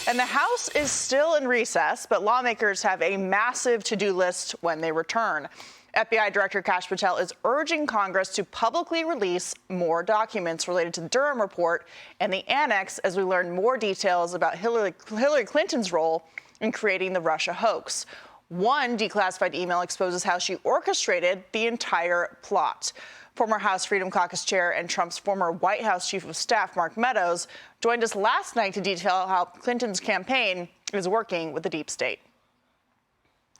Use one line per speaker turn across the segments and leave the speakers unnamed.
And the House is still in recess, but lawmakers have a massive to-do list when they return. FBI Director Kash Patel is urging Congress to publicly release more documents related to the Durham Report and the annex as we learn more details about Hillary Clinton's role in creating the Russia hoax. One declassified email exposes how she orchestrated the entire plot. Former House Freedom Caucus chair and Trump's former White House chief of staff, Mark Meadows, joined us last night to detail how Clinton's campaign is working with the deep state.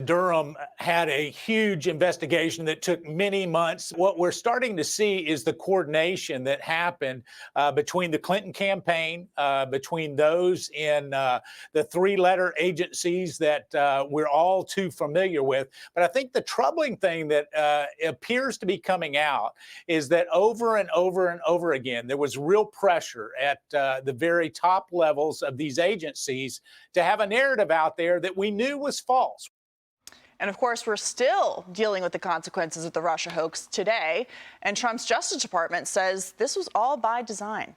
Durham had a huge investigation that took many months. What we're starting to see is the coordination that happened between the Clinton campaign, between those in the three-letter agencies that we're all too familiar with. But I think the troubling thing that appears to be coming out is that over and over and over again, there was real pressure at the very top levels of these agencies to have a narrative out there that we knew was false.
And of course, we're still dealing with the consequences of the Russia hoax today. And Trump's Justice Department says this was all by design.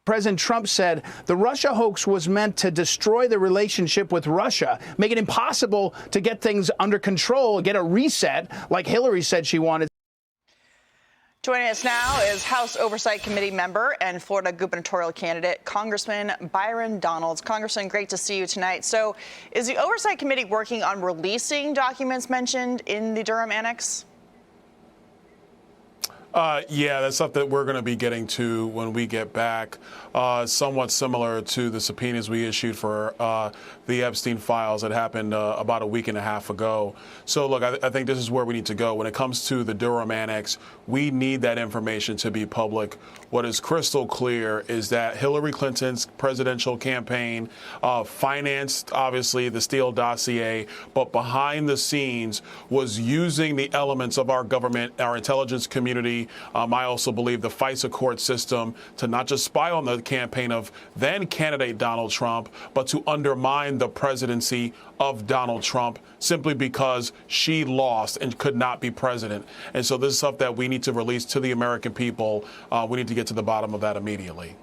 President Trump said the Russia hoax was meant to destroy the relationship with Russia, make it impossible to get things under control, get a reset like Hillary said she wanted.
Joining us now is House Oversight Committee member and Florida gubernatorial candidate, Congressman Byron Donalds. Congressman, great to see you tonight. So is the Oversight Committee working on releasing documents mentioned in the Durham Annex?
Yeah, that's something that we're going to be getting to when we get back, somewhat similar to the subpoenas we issued for the Epstein files that happened about a week and a half ago. So, look, I think this is where we need to go. When it comes to the Durham Annex, we need that information to be public. What is crystal clear is that Hillary Clinton's presidential campaign financed, obviously, the Steele dossier, but behind the scenes was using the elements of our government, our intelligence community. I also believe the FISA court system to not just spy on the campaign of then candidate Donald Trump, but to undermine the presidency of Donald Trump simply because she lost and could not be president. And so this is stuff that we need to release to the American people. We need to get to the bottom of that immediately.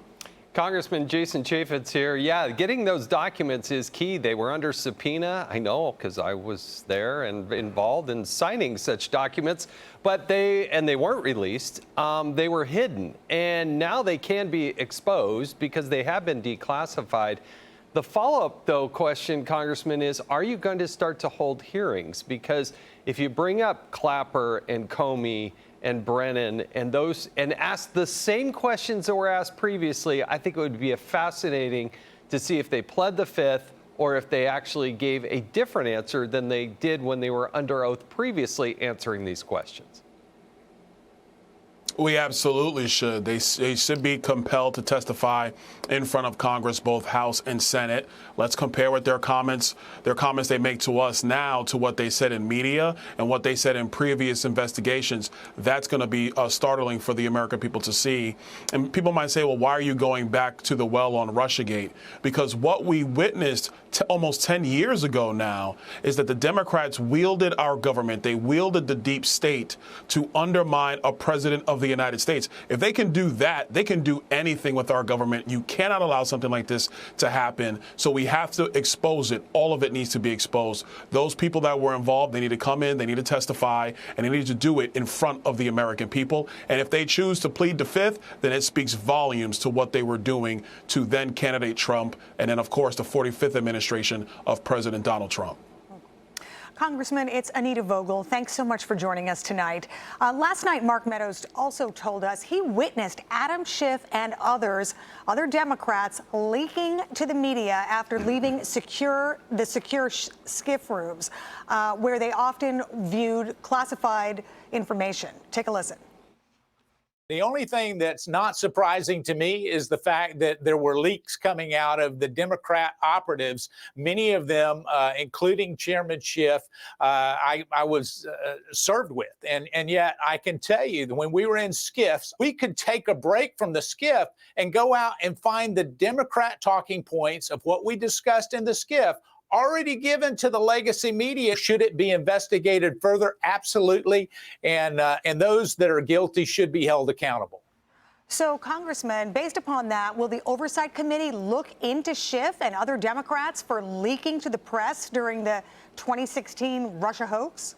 Congressman Jason Chaffetz here. Yeah, getting those documents is key. They were under subpoena. I know because I was there and involved in signing such documents, but they weren't released. They were hidden, and now they can be exposed because they have been declassified. The follow-up, though, question, Congressman, is are you going to start to hold hearings? Because if you bring up Clapper and Comey and Brennan and those and ask the same questions that were asked previously, I think it would be fascinating to see if they pled the fifth or if they actually gave a different answer than they did when they were under oath previously answering these questions.
We absolutely should. They should be compelled to testify in front of Congress, both House and Senate. Let's compare with their comments they make to us now to what they said in media and what they said in previous investigations. That's going to be startling for the American people to see. And people might say, well, why are you going back to the well on Russiagate? Because what we witnessed almost 10 years ago now is that the Democrats wielded our government. They wielded the deep state to undermine a president of the United States. If they can do that, they can do anything with our government. You cannot allow something like this to happen. So we have to expose it. All of it needs to be exposed. Those people that were involved, they need to come in, they need to testify, and they need to do it in front of the American people. And if they choose to plead the fifth, then it speaks volumes to what they were doing to then candidate Trump and then, of course, the 45th administration of President Donald Trump.
Congressman, it's Anita Vogel. Thanks so much for joining us tonight. Last night, Mark Meadows also told us he witnessed Adam Schiff and other Democrats leaking to the media after leaving the secure SCIF rooms, where they often viewed classified information. Take a listen.
The only thing that's not surprising to me is the fact that there were leaks coming out of the Democrat operatives, many of them, including Chairman Schiff, I was served with. And yet I can tell you that when we were in SCIFs, we could take a break from the SCIF and go out and find the Democrat talking points of what we discussed in the SCIF already given to the legacy media. Should it be investigated further? Absolutely. And those that are guilty should be held accountable.
So, Congressman, based upon that, will the Oversight Committee look into Schiff and other Democrats for leaking to the press during the 2016 Russia hoax?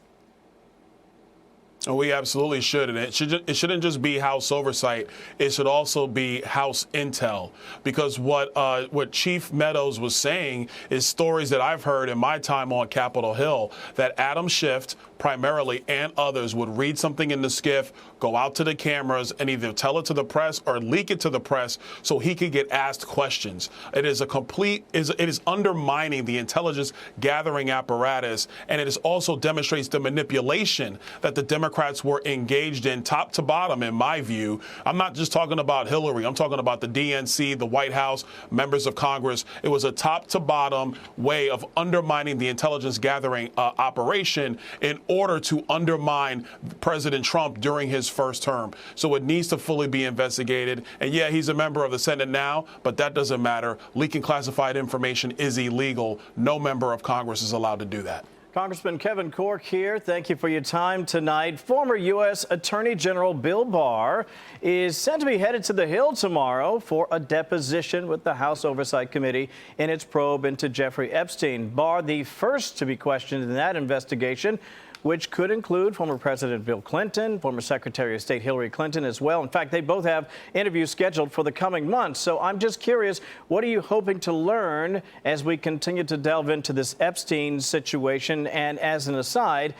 We absolutely should, and it shouldn't just be House oversight. It should also be House intel, because what Chief Meadows was saying is stories that I've heard in my time on Capitol Hill, that Adam Schiff primarily and others would read something in the skiff, go out to the cameras, and either tell it to the press or leak it to the press so he could get asked questions. It is it is undermining the intelligence gathering apparatus, and it also demonstrates the manipulation that the Democrats were engaged in top to bottom, in my view. I'm not just talking about Hillary. I'm talking about the DNC, the White House, members of Congress. It was a top to bottom way of undermining the intelligence gathering operation in order to undermine President Trump during his first term. So it needs to fully be investigated. And yeah, he's a member of the Senate now, but that doesn't matter. Leaking classified information is illegal. No member of Congress is allowed to do that.
Congressman Kevin Corke here. Thank you for your time tonight. Former U.S. Attorney General Bill Barr is said to be headed to the Hill tomorrow for a deposition with the House Oversight Committee in its probe into Jeffrey Epstein. Barr, the first to be questioned in that investigation, which could include former President Bill Clinton, former Secretary of State Hillary Clinton as well. In fact, they both have interviews scheduled for the coming months. So I'm just curious, what are you hoping to learn as we continue to delve into this Epstein situation? And as an aside,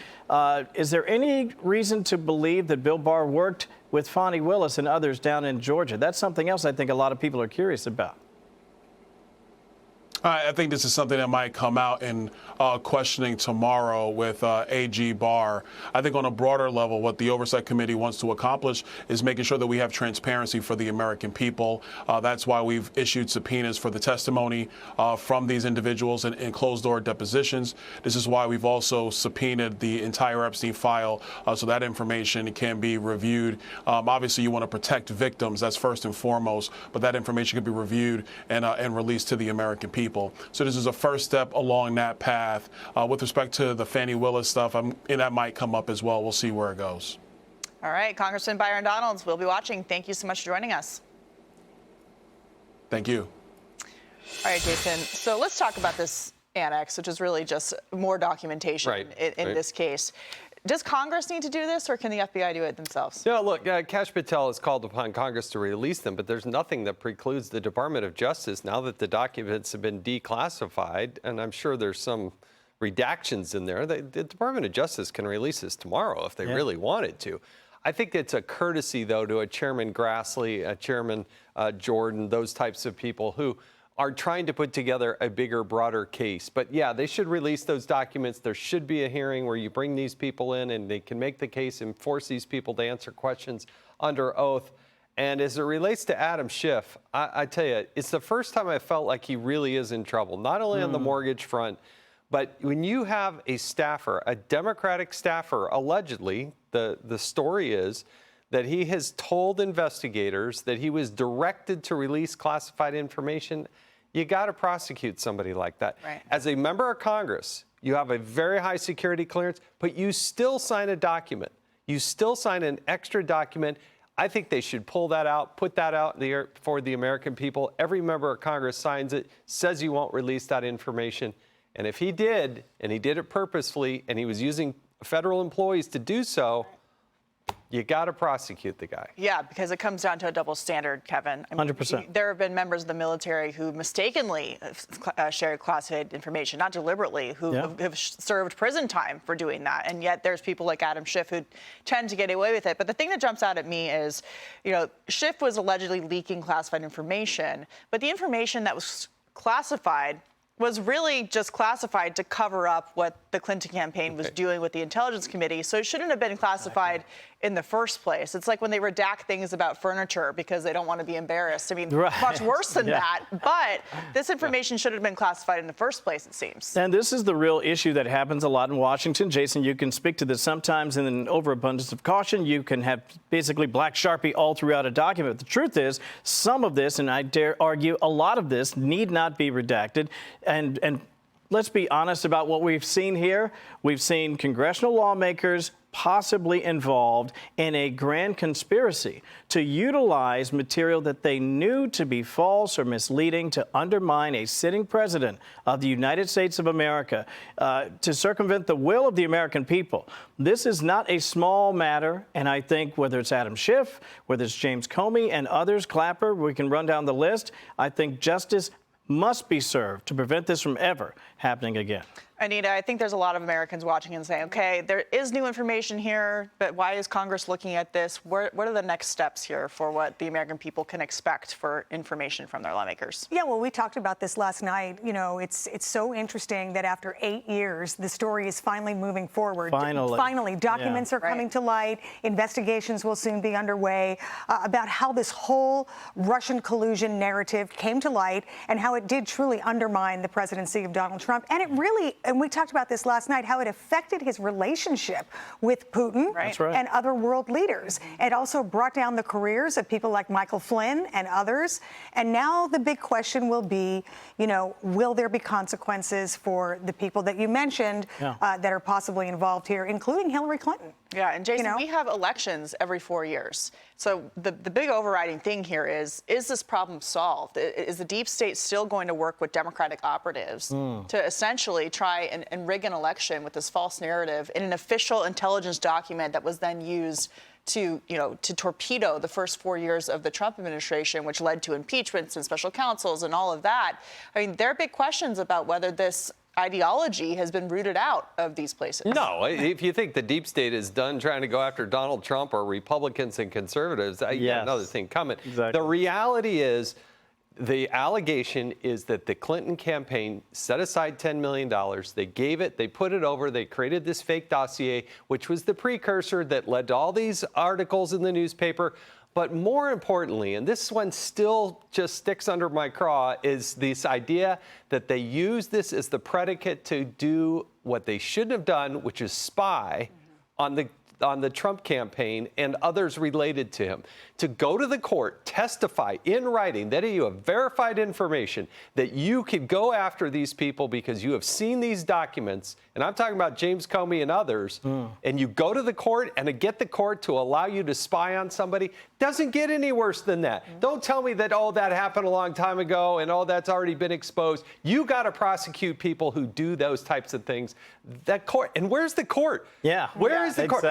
is there any reason to believe that Bill Barr worked with Fonnie Willis and others down in Georgia? That's something else I think a lot of people are curious about.
I think this is something that might come out in questioning tomorrow with AG Barr. I think on a broader level, what the Oversight Committee wants to accomplish is making sure that we have transparency for the American people. That's why we've issued subpoenas for the testimony from these individuals in closed-door depositions. This is why we've also subpoenaed the entire Epstein file so that information can be reviewed. Obviously, you want to protect victims. That's first and foremost. But that information can be reviewed and released to the American people. So this is a first step along that path. With respect to the Fani Willis stuff, and that might come up as well. We'll see where it goes.
All right, Congressman Byron Donalds, we'll be watching. Thank you so much for joining us.
Thank you.
All right, Jason. So let's talk about this annex, which is really just more documentation in this case. Does Congress need to do this, or can the FBI do it themselves?
No, look, Kash Patel has called upon Congress to release them, but there's nothing that precludes the Department of Justice, now that the documents have been declassified, and I'm sure there's some redactions in there, the Department of Justice can release this tomorrow if they really wanted to. I think it's a courtesy, though, to a Chairman Grassley, a Chairman Jordan, those types of people who are trying to put together a bigger, broader case. But yeah, they should release those documents. There should be a hearing where you bring these people in and they can make the case and force these people to answer questions under oath. And as it relates to Adam Schiff, I tell you, it's the first time I felt like he really is in trouble, not only on the mortgage front, but when you have a staffer, a Democratic staffer, allegedly, the story is that he has told investigators that he was directed to release classified information. You got to prosecute somebody like that.
Right.
As a member of Congress, you have a very high security clearance, but you still sign a document. You still sign an extra document. I think they should pull that out, put that out there for the American people. Every member of Congress signs it, says you won't release that information. And if he did, and he did it purposefully, and he was using federal employees to do so, you got to prosecute the guy. Yeah,
because it comes down to a double standard, Kevin. I mean,
100%.
There have been members of the military who mistakenly shared classified information, not deliberately, who have served prison time for doing that. And yet there's people like Adam Schiff who tend to get away with it. But the thing that jumps out at me is, you know, Schiff was allegedly leaking classified information, but the information that was classified was really just classified to cover up what the Clinton campaign was doing with the Intelligence Committee. So it shouldn't have been classified in the first place. It's like when they redact things about furniture because they don't want to be embarrassed. I mean, much worse than that. But this information should have been classified in the first place, it seems.
And this is the real issue that happens a lot in Washington. Jason, you can speak to this sometimes in an overabundance of caution. You can have basically black Sharpie all throughout a document. The truth is, some of this, and I dare argue a lot of this, need not be redacted. And let's be honest about what we've seen here. We've seen congressional lawmakers possibly involved in a grand conspiracy to utilize material that they knew to be false or misleading to undermine a sitting president of the United States of America, to circumvent the will of the American people. This is not a small matter, and I think whether it's Adam Schiff, whether it's James Comey and others, Clapper, we can run down the list, I think justice must be served to prevent this from ever happening again.
Anita, I think there's a lot of Americans watching and saying, okay, there is new information here, but why is Congress looking at this? What are the next steps here for what the American people can expect for information from their lawmakers?
Yeah, well, we talked about this last night. You know, it's so interesting that after 8 years, the story is finally moving forward. Finally, documents are coming to light. Investigations will soon be underway about how this whole Russian collusion narrative came to light and how it did truly undermine the presidency of Donald Trump. And it really, and we talked about this last night, how it affected his relationship with Putin and other world leaders. It also brought down the careers of people like Michael Flynn and others. And now the big question will be, you know, will there be consequences for the people that you mentioned that are possibly involved here, including Hillary Clinton?
Yeah, and Jason, we have elections every 4 years. So the big overriding thing here is this problem solved? Is the deep state still going to work with Democratic operatives to essentially try and rig an election with this false narrative in an official intelligence document that was then used to torpedo the first 4 years of the Trump administration, which led to impeachments and special counsels and all of that? I mean, there are big questions about whether this ideology has been rooted out of these places.
No, if you think the deep state is done trying to go after Donald Trump or Republicans and conservatives, you got another thing coming.
Exactly.
The reality is, the allegation is that the Clinton campaign set aside $10 million. They gave it, they put it over, they created this fake dossier, which was the precursor that led to all these articles in the newspaper. But more importantly, and this one still just sticks under my craw, is this idea that they use this as the predicate to do what they shouldn't have done, which is spy on the Trump campaign and others related to him, to go to the court, testify in writing that you have verified information that you could go after these people because you have seen these documents, and I'm talking about James Comey and others, and you go to the court and to get the court to allow you to spy on somebody, doesn't get any worse than that. Don't tell me that, oh, that happened a long time ago and, oh, that's already been exposed. You got to prosecute people who do those types of things. That court, and where's the court? Where is the court?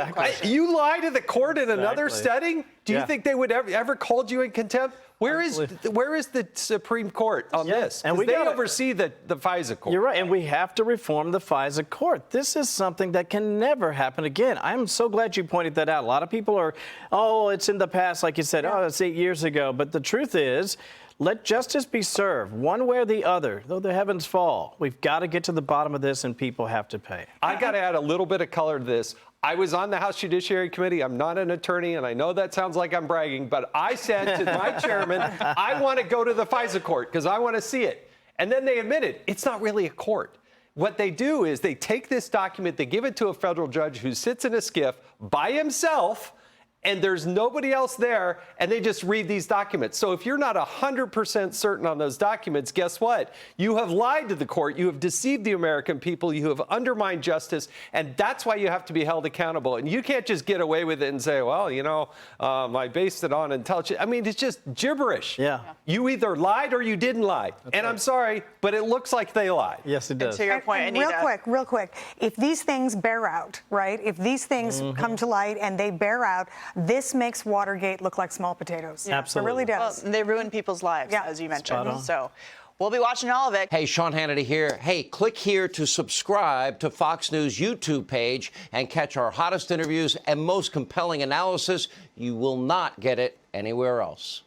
You lie to the court in another setting? Do you think they would ever hold you in contempt? Where is the Supreme Court on this? And they oversee the FISA court.
You're right, and we have to reform the FISA court. This is something that can never happen again. I'm so glad you pointed that out. A lot of people are, oh, it's in the past, like you said, oh, it's 8 years ago. But the truth is, let justice be served, one way or the other, though the heavens fall. We've got to get to the bottom of this, and people have to pay.
I got to add a little bit of color to this. I was on the House Judiciary Committee. I'm not an attorney, and I know that sounds like I'm bragging, but I said to my chairman, I want to go to the FISA court because I want to see it. And then they admitted it's not really a court. What they do is they take this document, they give it to a federal judge who sits in a skiff by himself, and there's nobody else there, and they just read these documents. So if you're not 100% certain on those documents, guess what? You have lied to the court, you have deceived the American people, you have undermined justice, and that's why you have to be held accountable. And you can't just get away with it and say, well, you know, I based it on intelligence. I mean, it's just gibberish. You either lied or you didn't lie. I'm sorry, but it looks like they lied.
Yes, it does.
And to your point, Anita.
Real quick, if these things bear out, right, if these things come to light and they bear out, this makes Watergate look like small potatoes.
Absolutely.
It really does.
Well, they ruin people's lives, as you mentioned. So we'll be watching all of it.
Hey, Sean Hannity here. Hey, click here to subscribe to Fox News YouTube page and catch our hottest interviews and most compelling analysis. You will not get it anywhere else.